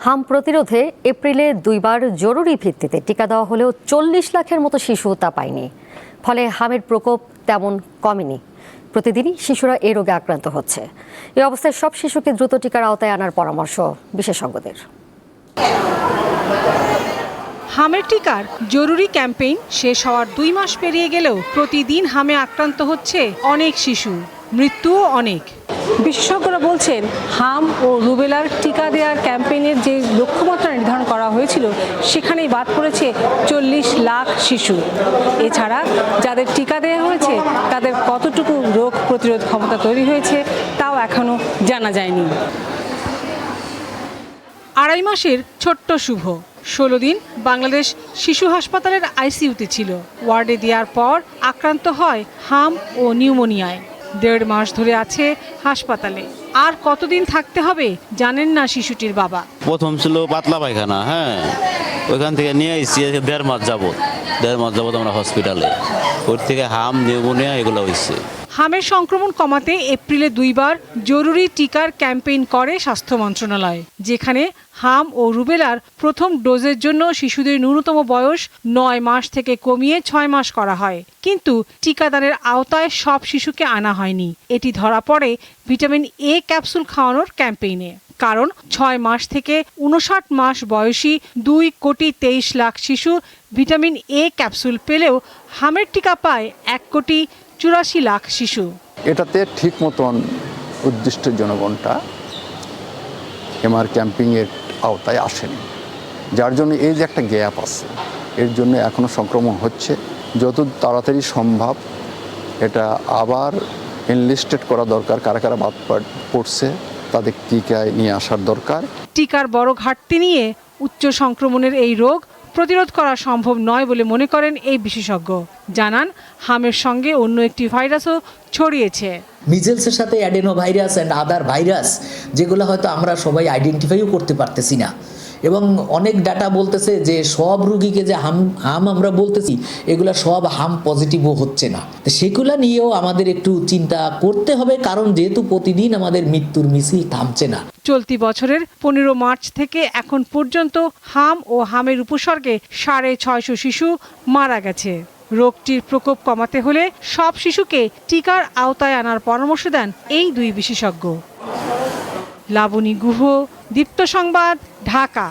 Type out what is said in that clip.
হাম প্রতিরোধে এপ্রিলে দুইবার জরুরি ভিত্তিতে টিকা দেওয়া হলেও ৪০ লাখের মতো শিশু তা পায়নি। ফলে হামের প্রকোপ তেমন কমেনি। প্রতিদিনই শিশুরা এই রোগে আক্রান্ত হচ্ছে। এই অবস্থায় সব শিশুকে দ্রুত টিকার আওতায় আনার পরামর্শ বিশেষজ্ঞদের। হামের টিকার জরুরি ক্যাম্পেইন শেষ হওয়ার ২ মাস পেরিয়ে গেলেও প্রতিদিন হামে আক্রান্ত হচ্ছে অনেক শিশু, মৃত্যুও অনেক। বিশেষজ্ঞরা বলছেন, হাম ও রুবেলার টিকা দেওয়ার ক্যাম্পেইনের যে লক্ষ্যমাত্রা নির্ধারণ করা হয়েছিল সেখানেই বাদ পড়েছে ৪০ লাখ শিশু। এছাড়া যাদের টিকা দেওয়া হয়েছে তাদের কতটুকু রোগ প্রতিরোধ ক্ষমতা তৈরি হয়েছে তাও এখনও জানা যায়নি। ২.৫ মাসের ছোট্ট শুভ ১৬ দিন বাংলাদেশ শিশু হাসপাতালের আইসিইউতে ছিল। ওয়ার্ডে দেওয়ার পর আক্রান্ত হয় হাম ও নিউমোনিয়ায়। ১.৫ মাস ধরে আছে হাসপাতালে। আর কতদিন থাকতে হবে জানেন না শিশুটির বাবা। প্রথম ছিল পাতলা পায়খানা, ওইখান থেকে নিয়ে এসেছি ১.৫ মাস যাবত। ১.৫ মাস যাবত আমরা হসপিটালে, ওর থেকে হাম নিউমোনিয়া এগুলো হয়েছে। হামের সংক্রমণ কমাতে এপ্রিলে দুইবার জরুরি টিকার ক্যাম্পেইন করে স্বাস্থ্য মন্ত্রণালয়, যেখানে হাম ও রুবেলার প্রথম ডোজের জন্য শিশুদের ন্যূনতম বয়স ৯ মাস থেকে কমিয়ে ৬ মাস করা হয়। কিন্তু টিকাদানের আওতায় সব শিশুকে আনা হয়নি। এটি ধরা পড়ে ভিটামিন এ ক্যাপসুল খাওয়ানোর ক্যাম্পেইনে। কারণ ৬ মাস থেকে ৫৯ মাস বয়সী ২,২৩,০০,০০০ শিশু ভিটামিন এ ক্যাপসুল পেলেও হামের টিকা পায় ১,৮৪,০০,০০০ শিশু। এটাতে ঠিক মতন উদ্দিষ্ট জনগণটা এমআর ক্যাম্পিংয়ের আওতায় আসেনি, যার জন্য এই যে একটা গ্যাপ আছে, এর জন্য এখনও সংক্রমণ হচ্ছে। যত তাড়াতাড়ি সম্ভব এটা আবার এনলিস্টেড করা দরকার। কারা কারা বাদ পড়ছে তাদের টিকায় নিয়ে আসার দরকার। টিকার বড় ঘাটতি নিয়ে উচ্চ সংক্রমণের এই রোগ প্রতিরোধ করা সম্ভব নয় বলে মনে করেন এই বিশেষজ্ঞ। জানান, হামের সঙ্গে অন্য একটি ভাইরাসও ছড়িয়েছে। মিজেলসের সাথে adeno virus and other virus, যেগুলো হয়তো আমরা সবাই আইডেন্টিফাইও করতে পারতেছি না। এবং অনেক ডাটা বলতেছে যে সব রুগীকে যে হাম আমরা বলতেছি এগুলো সব হাম পজিটিভও হচ্ছে না। সেগুলো নিয়েও আমাদের একটু চিন্তা করতে হবে, কারণ যেহেতু প্রতিদিন আমাদের মৃত্যুর মিছিল থামছে না। চলতি বছরের ১৫ মার্চ থেকে এখন পর্যন্ত হাম ও হামের উপসর্গে ৬৫০ শিশু মারা গেছে। রোগটির প্রকোপ কমাতে হলে সব শিশুকে টিকার আওতায় আনার পরামর্শ দেন এই দুই বিশেষজ্ঞ। লাবণী গুহ, দীপ্ত সংবাদ, ঢাকা।